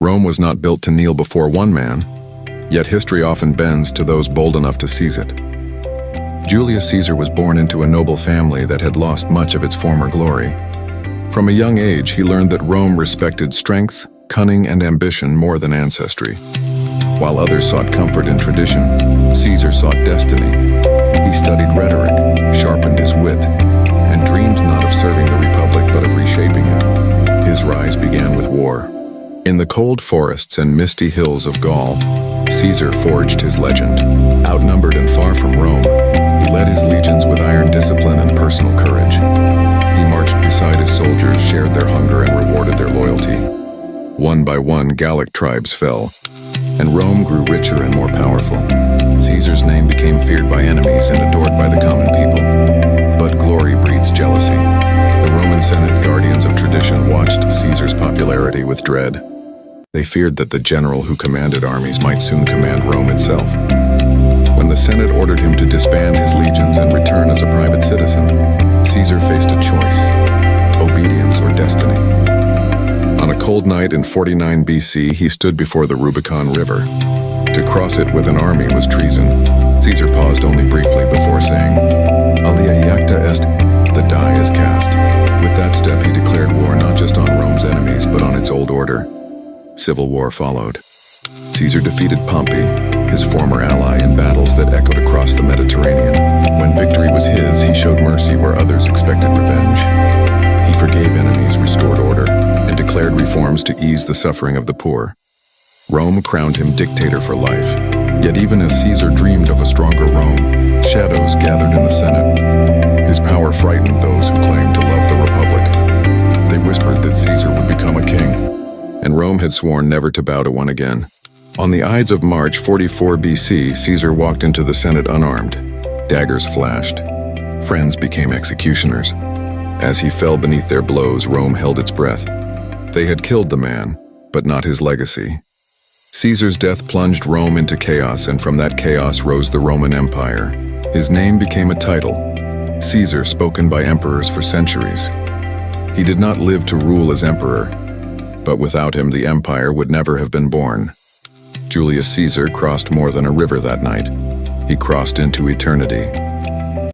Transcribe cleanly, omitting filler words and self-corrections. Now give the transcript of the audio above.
Rome was not built to kneel before one man, yet history often bends to those bold enough to seize it. Julius Caesar was born into a noble family that had lost much of its former glory. From a young age, he learned that Rome respected strength, cunning, and ambition more than ancestry. While others sought comfort in tradition, Caesar sought destiny. He studied rhetoric, sharpened his wit, and dreamed not of serving the Republic but of reshaping it. His rise began with war. In the cold forests and misty hills of Gaul, Caesar forged his legend. Outnumbered and far from Rome, he led his legions with iron discipline and personal courage. He marched beside his soldiers, shared their hunger, and rewarded their loyalty. One by one, Gallic tribes fell, and Rome grew richer and more powerful. Caesar's name became feared by enemies and adored by the common people. But glory breeds jealousy. The Roman Senate, guardians of tradition, watched Caesar's popularity with dread. They feared that the general who commanded armies might soon command Rome itself. When the Senate ordered him to disband his legions and return as a private citizen, Caesar faced a choice: obedience or destiny. On a cold night in 49 BC, he stood before the Rubicon River. To cross it with an army was treason. Caesar paused only briefly before saying, "Alia iacta est," the die is cast. With that step, he declared war not just on Rome's enemies, but on its old order. Civil war followed. Caesar defeated Pompey, his former ally, in battles that echoed across the Mediterranean. When victory was his, he showed mercy where others expected revenge. He forgave enemies, restored order, and declared reforms to ease the suffering of the poor. Rome crowned him dictator for life. Yet even as Caesar dreamed of a stronger Rome, shadows gathered in the Senate. His power frightened those who claimed to love the Republic. They whispered that Caesar would become a king, and Rome had sworn never to bow to one again. On the Ides of March 44 BC, Caesar walked into the Senate unarmed. Daggers flashed. Friends became executioners. As he fell beneath their blows, Rome held its breath. They had killed the man, but not his legacy. Caesar's death plunged Rome into chaos, and from that chaos rose the Roman Empire. His name became a title, Caesar, spoken by emperors for centuries. He did not live to rule as emperor, but without him the empire would never have been born. Julius Caesar crossed more than a river that night. He crossed into eternity.